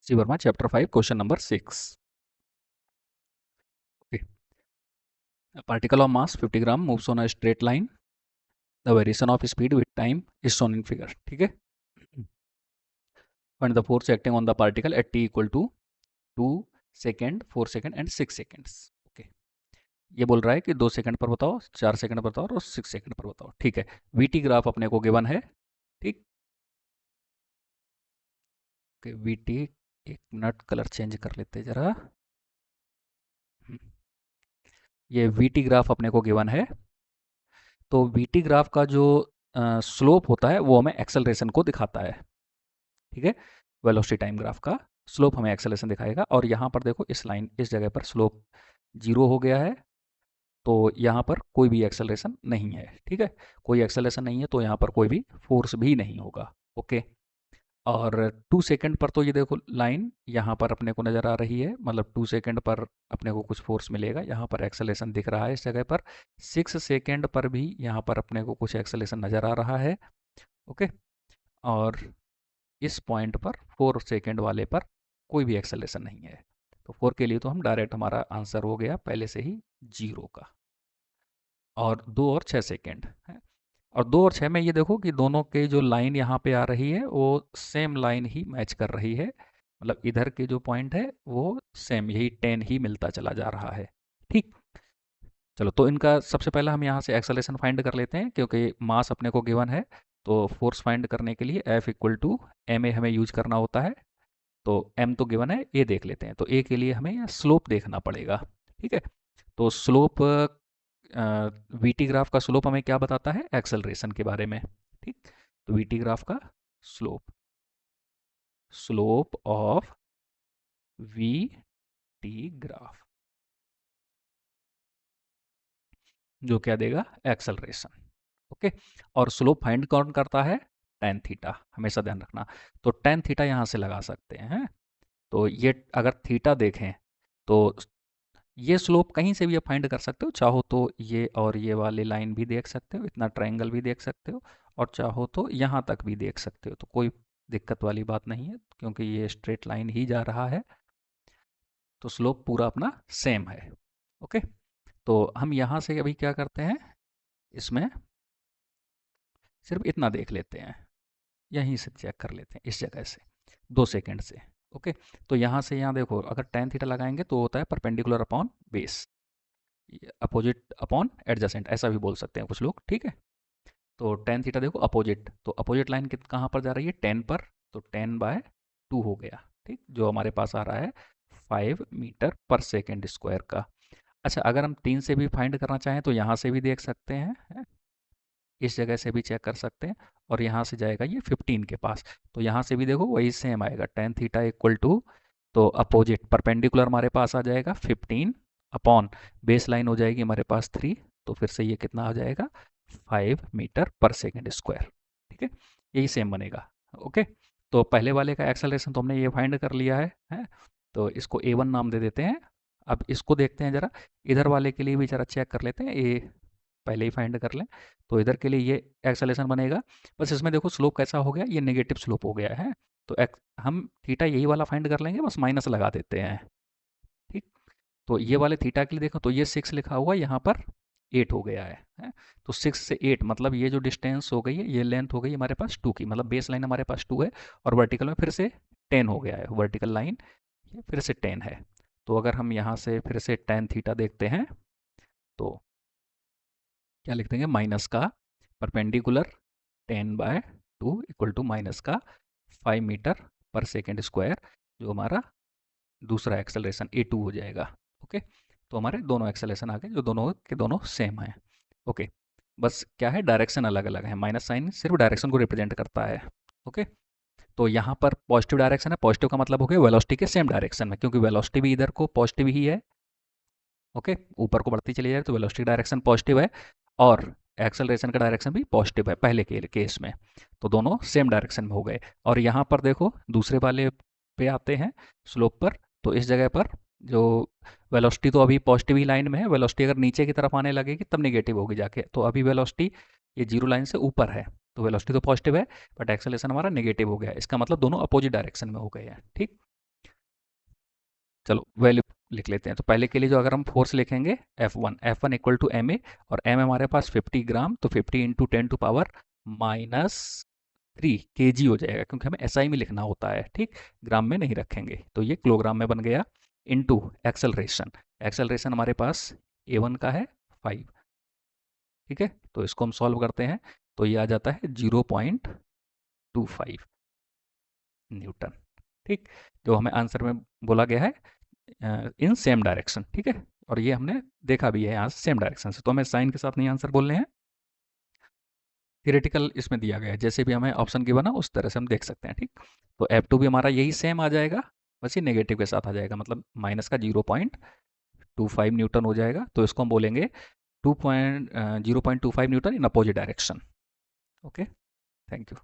C Verma chapter 5 question number 6. Okay. A particle of mass 50 gram moves on a straight line. The variation of speed with time is shown in figure. ठीक है. Find the force acting on the particle at t equal to 2 second 4 second and 6 seconds. Okay. ये बोल रहा है कि 2 second पर बताओ, 4 second पर बताओ और 6 सेकंड पर बताओ. ठीक है. वीटी ग्राफ अपने को गिवन है. ठीक. ओके. वीटी, एक मिनट कलर चेंज कर लेते हैं जरा. ये वीटी ग्राफ अपने को गिवन है. तो वीटी ग्राफ का जो स्लोप होता है वो हमें एक्सेलरेशन को दिखाता है. ठीक है. वेलोसिटी टाइम ग्राफ का स्लोप हमें एक्सेलरेशन दिखाएगा. और यहाँ पर देखो इस लाइन, इस जगह पर स्लोप 0 हो गया है. तो यहाँ पर कोई भी एक्सेलरेशन नहीं है. ठीक है. कोई एक्सेलरेशन नहीं है तो यहाँ पर कोई भी फोर्स भी नहीं होगा. ओके. और 2 सेकंड पर तो ये देखो लाइन यहाँ पर अपने को नज़र आ रही है, मतलब 2 सेकंड पर अपने को कुछ फोर्स मिलेगा. यहाँ पर एक्सेलरेशन दिख रहा है इस जगह पर. 6 सेकंड पर भी यहाँ पर अपने को कुछ एक्सेलरेशन नज़र आ रहा है. ओके. और इस पॉइंट पर 4 सेकंड वाले पर कोई भी एक्सेलरेशन नहीं है. तो 4 के लिए तो हम डायरेक्ट, हमारा आंसर हो गया पहले से ही 0 का. और 2 और 6 सेकंड है. और 2 और 6 में ये देखो कि दोनों के जो लाइन यहाँ पे आ रही है वो सेम लाइन ही मैच कर रही है. मतलब इधर के जो पॉइंट है वो सेम, यही 10 ही मिलता चला जा रहा है. ठीक. चलो, तो इनका सबसे पहला हम यहाँ से एक्सेलरेशन फाइंड कर लेते हैं क्योंकि मास अपने को गिवन है. तो फोर्स फाइंड करने के लिए F equal to M A हमें यूज करना होता है. तो m तो गिवन है, a देख लेते हैं. तो a के लिए हमें स्लोप देखना पड़ेगा. ठीक है. तो स्लोप, वीटी ग्राफ का स्लोप हमें क्या बताता है? एक्सेलरेशन के बारे में. ठीक. तो वीटी ग्राफ का slope, slope of we T graph, जो क्या देगा? एक्सेलरेशन. ओके. और स्लोप फाइंड कौन करता है? टेन थीटा, हमेशा ध्यान रखना. तो टेन थीटा यहाँ से लगा सकते हैं. तो ये अगर थीटा देखें तो ये स्लोप कहीं से भी आप फाइंड कर सकते हो. चाहो तो ये और ये वाली लाइन भी देख सकते हो, इतना ट्रायंगल भी देख सकते हो, और चाहो तो यहाँ तक भी देख सकते हो. तो कोई दिक्कत वाली बात नहीं है क्योंकि ये स्ट्रेट लाइन ही जा रहा है. तो स्लोप पूरा अपना सेम है. ओके. तो हम यहाँ से अभी क्या करते हैं, इसमें सिर्फ इतना देख लेते हैं, यहीं से चेक कर लेते हैं, इस जगह से 2 सेकंड से. ओके. तो यहाँ से यहाँ देखो, अगर टेन थीटा लगाएंगे तो होता है perpendicular upon base, opposite upon adjacent, ऐसा भी बोल सकते हैं कुछ लोग. ठीक है. तो टेन थीटा देखो अपोजिट, तो अपोजिट लाइन कहाँ पर जा रही है? 10 पर. तो 10/2 हो गया. ठीक. जो हमारे पास आ रहा है 5 मीटर पर सेकेंड स्क्वायर का. अच्छा, अगर हम 3 से भी फाइंड करना चाहें तो यहाँ से भी देख सकते हैं, है? इस जगह से भी चेक कर सकते हैं. और यहाँ से जाएगा ये 15 के पास. तो यहाँ से भी देखो वही सेम आएगा, टेन थीटा इक्वल टू, तो अपोजिट परपेंडिकुलर हमारे पास आ जाएगा 15 अपॉन बेस लाइन हो जाएगी हमारे पास 3. तो फिर से ये कितना आ जाएगा? 5 मीटर पर सेकेंड स्क्वायर. ठीक है. यही सेम बनेगा. ओके. तो पहले वाले का एक्सेलरेशन तो हमने ये फाइंड कर लिया है? तो इसको A1 नाम दे देते हैं. अब इसको देखते हैं जरा, इधर वाले के लिए भी जरा चेक कर लेते हैं. ए पहले ही फाइंड कर लें. तो इधर के लिए ये एक्सेलेरेशन बनेगा. बस इसमें देखो स्लोप कैसा हो गया, ये नेगेटिव स्लोप हो गया है. तो हम थीटा यही वाला फाइंड कर लेंगे, बस माइनस लगा देते हैं. ठीक. तो ये वाले थीटा के लिए देखो, तो ये 6 लिखा हुआ, यहाँ पर 8 हो गया है? तो 6 से 8 मतलब ये जो डिस्टेंस हो गई है, ये लेंथ हो गई हमारे पास 2 की, मतलब बेस लाइन हमारे पास 2 है. और वर्टिकल में फिर से 10 हो गया है, वर्टिकल लाइन ये फिर से 10 है. तो अगर हम यहाँ से फिर से टेन थीटा देखते हैं तो क्या लिख देंगे? माइनस का परपेंडिकुलर 10/2 इक्वल टू माइनस का 5 मीटर पर सेकेंड स्क्वायर, जो हमारा दूसरा एक्सेलरेशन A2 हो जाएगा. ओके. तो हमारे दोनों एक्सेलरेशन आ गए जो दोनों के दोनों सेम हैं. ओके. बस क्या है, डायरेक्शन अलग अलग है. माइनस साइन सिर्फ डायरेक्शन को रिप्रेजेंट करता है. ओके. तो यहाँ पर पॉजिटिव डायरेक्शन है. पॉजिटिव का मतलब हो गया वेलोसिटी के सेम डायरेक्शन में, क्योंकि वेलोसिटी भी इधर को पॉजिटिव ही है. ओके. ऊपर को बढ़ती चली जाए तो वेलोसिटी डायरेक्शन पॉजिटिव है, और एक्सेलरेशन का डायरेक्शन भी पॉजिटिव है पहले के केस में. तो दोनों सेम डायरेक्शन में हो गए. और यहाँ पर देखो दूसरे वाले पे आते हैं, स्लोप पर. तो इस जगह पर जो वेलोसिटी तो अभी पॉजिटिव ही लाइन में है, वेलोसिटी अगर नीचे की तरफ आने लगेगी तब नेगेटिव होगी जाके. तो अभी वेलोसिटी ये जीरो लाइन से ऊपर है, तो वेलोसिटी तो पॉजिटिव है, बट एक्सेलरेशन हमारा नेगेटिव हो गया. इसका मतलब दोनों अपोजिट डायरेक्शन में हो गए हैं. ठीक. चलो वैल्यू लिख लेते हैं। तो पहले के लिए जो अगर हम फोर्स लिखेंगे F1 इक्वल टू एम ए, और एम हमारे पास 50 ग्राम, तो 50 इंटू 10⁻³ kg हो जाएगा, क्योंकि हमें एसआई में लिखना होता है, ठीक, ग्राम में नहीं रखेंगे। तो ये किलोग्राम में बन गया। इंटू एक्सेलरेशन, एक्सेलरेशन हमारे पास A1 का है 5, ठीक है। तो इसको हम सॉल्व करते हैं, तो ये आ जाता है 0.25 न्यूटन, ठीक। जो हमें आंसर में बोला गया है इन सेम डायरेक्शन, ठीक है। और ये हमने देखा भी है यहाँ से सेम डायरेक्शन से, तो हमें साइन के साथ नहीं आंसर बोलने हैं। थियोरेटिकल इसमें दिया गया है, जैसे भी हमें ऑप्शन गिवन है उस तरह से हम देख सकते हैं, ठीक। तो F2 भी हमारा यही सेम आ जाएगा, बस ये नेगेटिव के साथ आ जाएगा, मतलब माइनस का 0.25 न्यूटन हो जाएगा। तो इसको हम बोलेंगे 0.25 Newton in opposite direction. Okay, thank you.